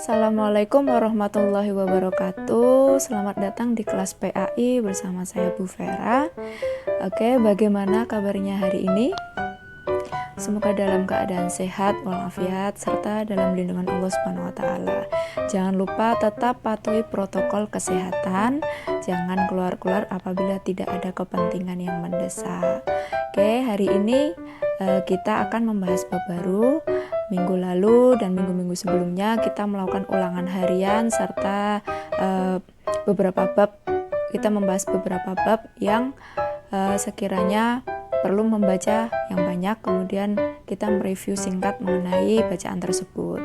Assalamualaikum warahmatullahi wabarakatuh. Selamat datang di kelas PAI bersama saya Bu Vera. Oke, bagaimana kabarnya hari ini? Semoga dalam keadaan sehat walafiat serta dalam lindungan Allah Subhanahu wa taala. Jangan lupa tetap patuhi protokol kesehatan. Jangan keluar-keluar apabila tidak ada kepentingan yang mendesak. Oke, hari ini kita akan membahas bab baru. Minggu lalu dan minggu-minggu sebelumnya kita melakukan ulangan harian serta beberapa bab. Kita membahas beberapa bab yang sekiranya perlu membaca yang banyak, kemudian kita mereview singkat mengenai bacaan tersebut.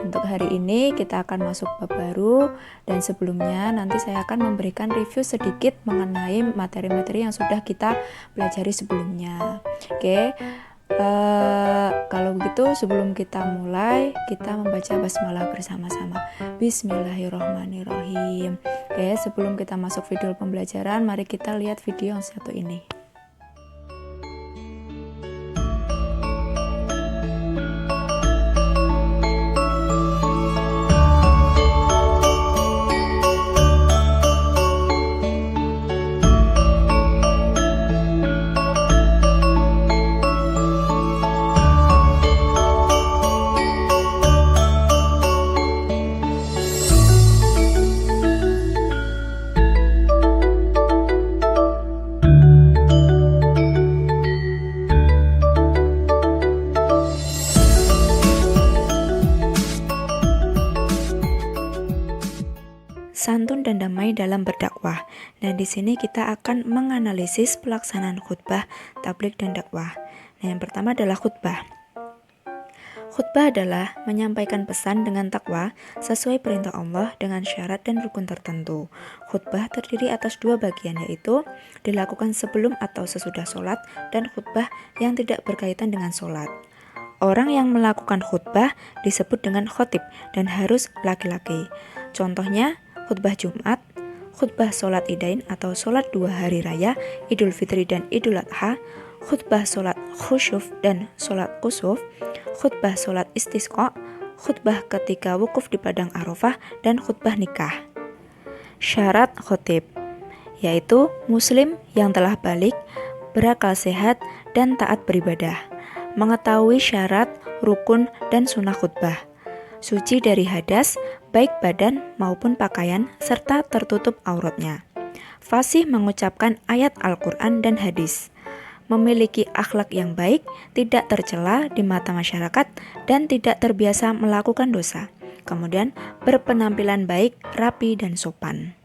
Untuk hari ini kita akan masuk bab baru, dan sebelumnya nanti saya akan memberikan review sedikit mengenai materi-materi yang sudah kita pelajari sebelumnya. Oke. Kalau begitu sebelum kita mulai, kita membaca basmalah bersama-sama. Bismillahirrohmanirrohim. Oke, sebelum kita masuk video pembelajaran, mari kita lihat video yang satu ini. Santun dan damai dalam berdakwah. Nah, di sini kita akan menganalisis pelaksanaan khutbah, tabligh dan dakwah. Nah, yang pertama adalah khutbah. Khutbah adalah menyampaikan pesan dengan takwa sesuai perintah Allah dengan syarat dan rukun tertentu. Khutbah terdiri atas dua bagian, yaitu dilakukan sebelum atau sesudah sholat dan khutbah yang tidak berkaitan dengan sholat. Orang yang melakukan khutbah disebut dengan khotib dan harus laki-laki. Contohnya, khutbah Jumat, khutbah sholat idain atau sholat 2 hari raya, Idul Fitri dan Idul Adha, khutbah sholat khusyuf dan sholat kusuf, khutbah sholat istisqa, khutbah ketika wukuf di padang Arafah, dan khutbah nikah. Syarat khotib, yaitu muslim yang telah balik, berakal sehat, dan taat beribadah, mengetahui syarat, rukun, dan sunnah khutbah, suci dari hadas, baik badan maupun pakaian, serta tertutup auratnya, fasih mengucapkan ayat Al-Quran dan hadis, memiliki akhlak yang baik, tidak tercela di mata masyarakat, dan tidak terbiasa melakukan dosa, kemudian berpenampilan baik, rapi, dan sopan.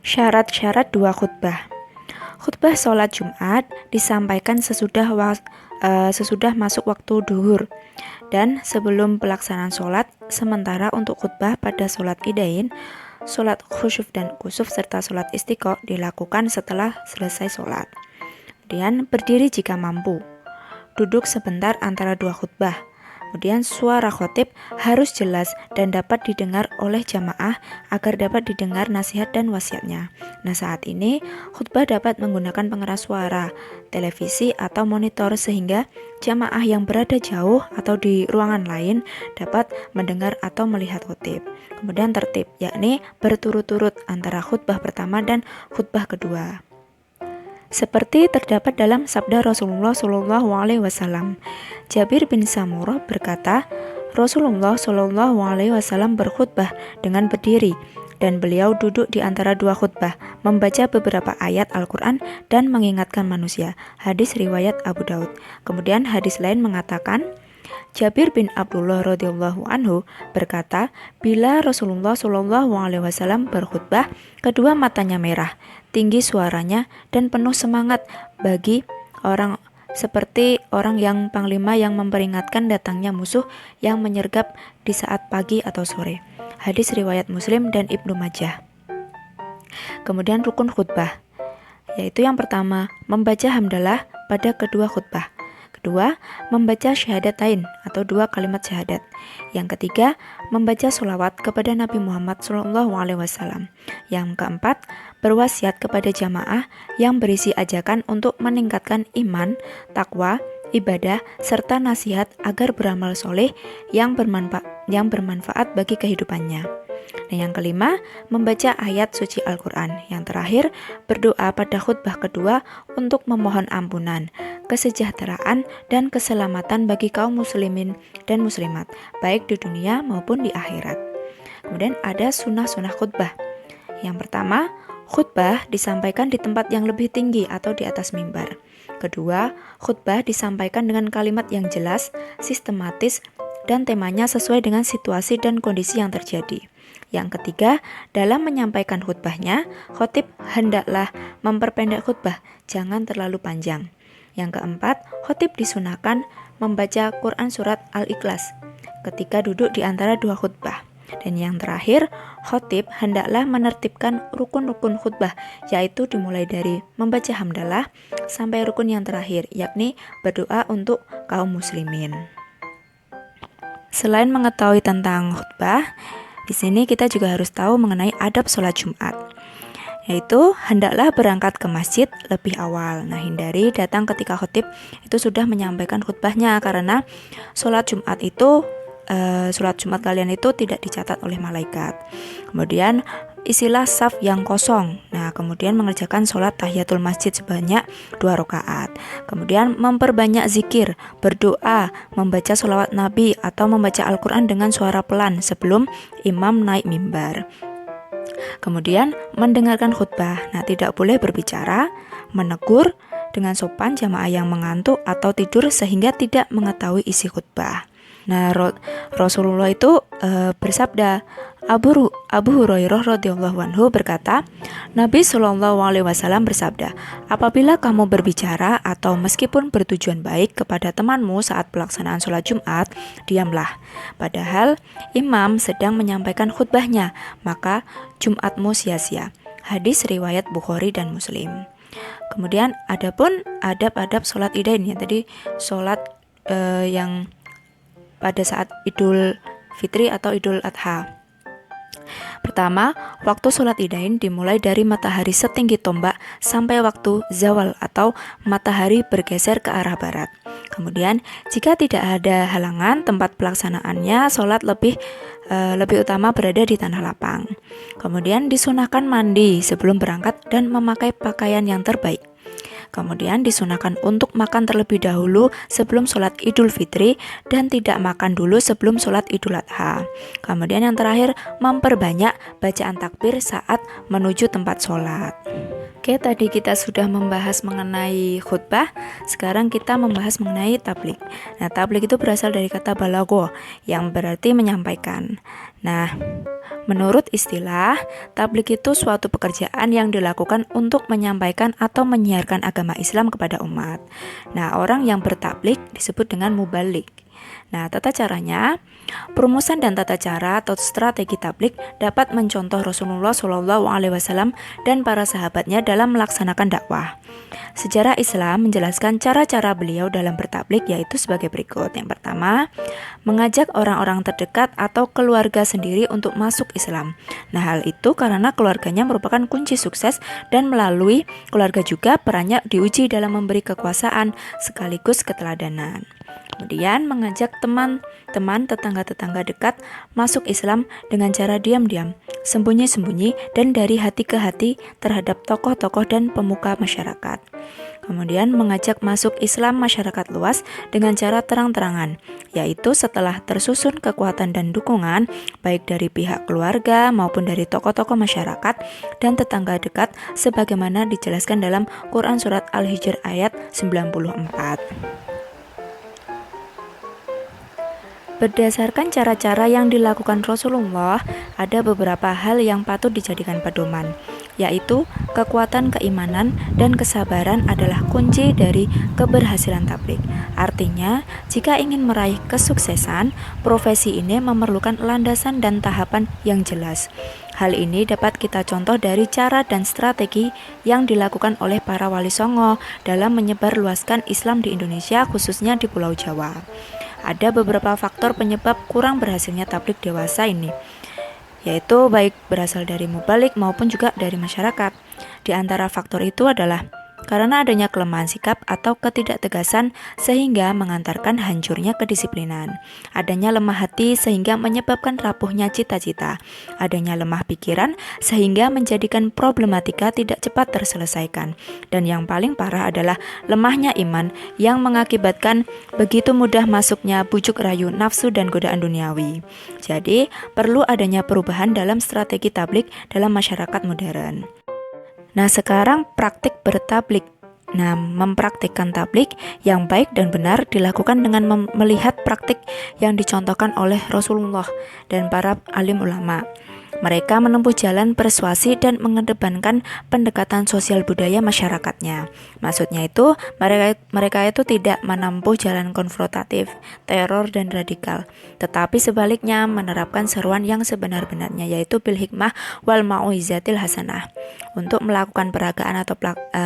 Syarat-syarat dua khutbah. Khutbah sholat Jumat disampaikan sesudah masuk waktu duhur dan sebelum pelaksanaan sholat, sementara untuk khutbah pada sholat idain, sholat khusyuf dan kusuf serta sholat istiqo dilakukan setelah selesai sholat. Kemudian berdiri jika mampu, duduk sebentar antara dua khutbah. Kemudian suara khotib harus jelas dan dapat didengar oleh jamaah agar dapat didengar nasihat dan wasiatnya. Nah, saat ini khutbah dapat menggunakan pengeras suara, televisi atau monitor sehingga jamaah yang berada jauh atau di ruangan lain dapat mendengar atau melihat khotib. Kemudian tertib, yakni berturut-turut antara khutbah pertama dan khutbah kedua. Seperti terdapat dalam sabda Rasulullah SAW. Jabir bin Samurah berkata, Rasulullah SAW berkhutbah dengan berdiri, dan beliau duduk di antara dua khutbah, membaca beberapa ayat Al-Quran dan mengingatkan manusia. Hadis riwayat Abu Daud. Kemudian hadis lain mengatakan, Jabir bin Abdullah radhiyallahu anhu berkata, bila Rasulullah SAW berkhutbah, kedua matanya merah, tinggi suaranya, dan penuh semangat bagi orang seperti orang yang panglima yang memperingatkan datangnya musuh yang menyergap di saat pagi atau sore. Hadis riwayat Muslim dan Ibnu Majah. Kemudian rukun khutbah, yaitu yang pertama, membaca hamdalah pada kedua khutbah. Kedua, membaca syahadatain atau 2 kalimat syahadat. Yang ketiga, membaca sholawat kepada Nabi Muhammad SAW. Yang keempat, berwasiat kepada jamaah yang berisi ajakan untuk meningkatkan iman, takwa, ibadah, serta nasihat agar beramal soleh yang bermanfaat bagi kehidupannya. Nah, yang kelima, membaca ayat suci Al-Quran. Yang terakhir, berdoa pada khutbah kedua untuk memohon ampunan, kesejahteraan, dan keselamatan bagi kaum muslimin dan muslimat, baik di dunia maupun di akhirat. Kemudian ada sunnah-sunnah khutbah. Yang pertama, khutbah disampaikan di tempat yang lebih tinggi atau di atas mimbar. Kedua, khutbah disampaikan dengan kalimat yang jelas, sistematis, dan temanya sesuai dengan situasi dan kondisi yang terjadi. Yang ketiga, dalam menyampaikan khutbahnya, khatib hendaklah memperpendek khutbah, jangan terlalu panjang. Yang keempat, khatib disunahkan membaca Quran surat Al-Ikhlas ketika duduk di antara dua khutbah. Dan yang terakhir, khatib hendaklah menertibkan rukun-rukun khutbah, yaitu dimulai dari membaca hamdalah sampai rukun yang terakhir, yakni berdoa untuk kaum muslimin. Selain mengetahui tentang khutbah, di sini kita juga harus tahu mengenai adab sholat Jumat, yaitu hendaklah berangkat ke masjid lebih awal. Nah, hindari datang ketika khatib itu sudah menyampaikan khutbahnya, karena sholat Jumat kalian itu tidak dicatat oleh malaikat. Kemudian isilah saf yang kosong. Nah, kemudian mengerjakan sholat tahiyatul masjid sebanyak 2 rakaat. Kemudian memperbanyak zikir, berdoa, membaca sholawat Nabi atau membaca Al-Quran dengan suara pelan sebelum imam naik mimbar. Kemudian mendengarkan khutbah. Nah, tidak boleh berbicara, menegur dengan sopan jamaah yang mengantuk atau tidur sehingga tidak mengetahui isi khutbah. Nah, Rasulullah itu bersabda, Abu Hurairah radhiyallahu anhu berkata, Nabi Shallallahu alaihi wasallam bersabda, apabila kamu berbicara atau meskipun bertujuan baik kepada temanmu saat pelaksanaan sholat Jumat, diamlah. Padahal imam sedang menyampaikan khutbahnya, maka Jumatmu sia-sia. Hadis riwayat Bukhari dan Muslim. Kemudian adapun adab-adab sholat idain, ya tadi sholat yang pada saat Idul Fitri atau Idul Adha. Pertama, waktu sholat idain dimulai dari matahari setinggi tombak sampai waktu zawal atau matahari bergeser ke arah barat. Kemudian, jika tidak ada halangan, tempat pelaksanaannya sholat lebih utama berada di tanah lapang. Kemudian disunahkan mandi sebelum berangkat dan memakai pakaian yang terbaik. Kemudian disunahkan untuk makan terlebih dahulu sebelum sholat Idul Fitri dan tidak makan dulu sebelum sholat Idul Adha. Kemudian yang terakhir, memperbanyak bacaan takbir saat menuju tempat sholat. Oke, tadi kita sudah membahas mengenai khutbah, sekarang kita membahas mengenai tabligh. Nah, tabligh itu berasal dari kata balagho yang berarti menyampaikan. Nah, menurut istilah, tabligh itu suatu pekerjaan yang dilakukan untuk menyampaikan atau menyiarkan agama Islam kepada umat. Nah, orang yang bertabligh disebut dengan mubaligh. Nah, tata caranya, perumusan dan tata cara atau strategi tabligh dapat mencontoh Rasulullah SAW dan para sahabatnya dalam melaksanakan dakwah. Sejarah Islam menjelaskan cara-cara beliau dalam bertabligh yaitu sebagai berikut. Yang pertama, mengajak orang-orang terdekat atau keluarga sendiri untuk masuk Islam. Nah, hal itu karena keluarganya merupakan kunci sukses dan melalui keluarga juga perannya diuji dalam memberi kekuasaan sekaligus keteladanan. Kemudian mengajak teman-teman tetangga-tetangga dekat masuk Islam dengan cara diam-diam, sembunyi-sembunyi dan dari hati ke hati terhadap tokoh-tokoh dan pemuka masyarakat. Kemudian mengajak masuk Islam masyarakat luas dengan cara terang-terangan, yaitu setelah tersusun kekuatan dan dukungan baik dari pihak keluarga maupun dari tokoh-tokoh masyarakat dan tetangga dekat sebagaimana dijelaskan dalam Quran surat Al-Hijr ayat 94. Berdasarkan cara-cara yang dilakukan Rasulullah, ada beberapa hal yang patut dijadikan pedoman, yaitu kekuatan keimanan dan kesabaran adalah kunci dari keberhasilan tabligh. Artinya, jika ingin meraih kesuksesan, profesi ini memerlukan landasan dan tahapan yang jelas. Hal ini dapat kita contoh dari cara dan strategi yang dilakukan oleh para wali songo dalam menyebarluaskan Islam di Indonesia, khususnya di Pulau Jawa. Ada beberapa faktor penyebab kurang berhasilnya tabligh dewasa ini, yaitu baik berasal dari mubalik maupun juga dari masyarakat. Di antara faktor itu adalah karena adanya kelemahan sikap atau ketidaktegasan sehingga mengantarkan hancurnya kedisiplinan. Adanya lemah hati sehingga menyebabkan rapuhnya cita-cita. Adanya lemah pikiran sehingga menjadikan problematika tidak cepat terselesaikan. Dan yang paling parah adalah lemahnya iman yang mengakibatkan begitu mudah masuknya bujuk rayu nafsu dan godaan duniawi. Jadi, perlu adanya perubahan dalam strategi tablik dalam masyarakat modern. Nah, sekarang praktik bertablik. Nah, mempraktikkan tablik yang baik dan benar dilakukan dengan melihat praktik yang dicontohkan oleh Rasulullah dan para alim ulama. Mereka menempuh jalan persuasi dan mengedepankan pendekatan sosial budaya masyarakatnya. Maksudnya itu, mereka itu tidak menempuh jalan konfrontatif, teror, dan radikal, tetapi sebaliknya menerapkan seruan yang sebenar-benarnya, yaitu bil hikmah wal mau'izatil hasanah. Untuk melakukan peragaan atau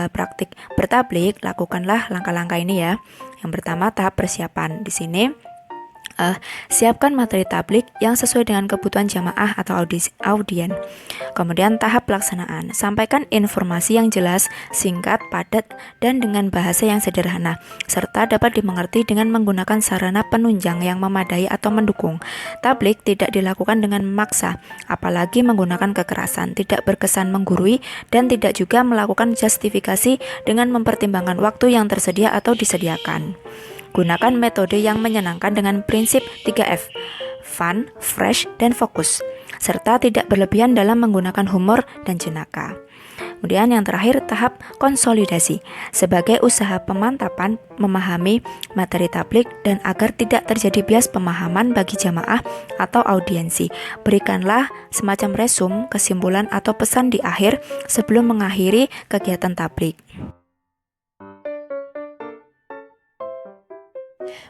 praktik bertablik, lakukanlah langkah-langkah ini ya. Yang pertama, tahap persiapan. Di sini siapkan materi tablik yang sesuai dengan kebutuhan jamaah atau audien. Kemudian tahap pelaksanaan, sampaikan informasi yang jelas, singkat, padat, dan dengan bahasa yang sederhana, serta dapat dimengerti dengan menggunakan sarana penunjang yang memadai atau mendukung. Tablik tidak dilakukan dengan memaksa, apalagi menggunakan kekerasan, tidak berkesan menggurui, dan tidak juga melakukan justifikasi dengan mempertimbangkan waktu yang tersedia atau disediakan. Gunakan metode yang menyenangkan dengan prinsip 3F, fun, fresh, dan fokus, serta tidak berlebihan dalam menggunakan humor dan jenaka. Kemudian yang terakhir, tahap konsolidasi. Sebagai usaha pemantapan, memahami materi tablik dan agar tidak terjadi bias pemahaman bagi jamaah atau audiensi, berikanlah semacam resum, kesimpulan, atau pesan di akhir sebelum mengakhiri kegiatan tablik.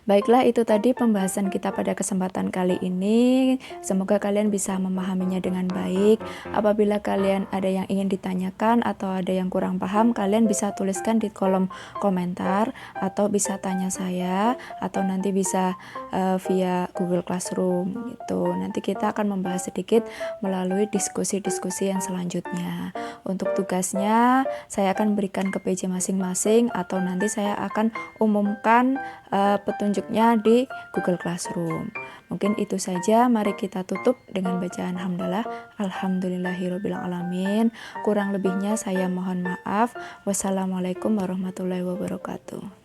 Baiklah, itu tadi pembahasan kita pada kesempatan kali ini. Semoga kalian bisa memahaminya dengan baik. Apabila kalian ada yang ingin ditanyakan atau ada yang kurang paham, kalian bisa tuliskan di kolom komentar atau bisa tanya saya atau nanti bisa via Google Classroom gitu. Nanti kita akan membahas sedikit melalui diskusi-diskusi yang selanjutnya. Untuk tugasnya saya akan berikan ke PJ masing-masing atau nanti saya akan umumkan petunjuknya di Google Classroom. Mungkin itu saja, mari kita tutup dengan bacaan hamdalah. Alhamdulillahirabbil alamin. Kurang lebihnya saya mohon maaf. Wassalamualaikum warahmatullahi wabarakatuh.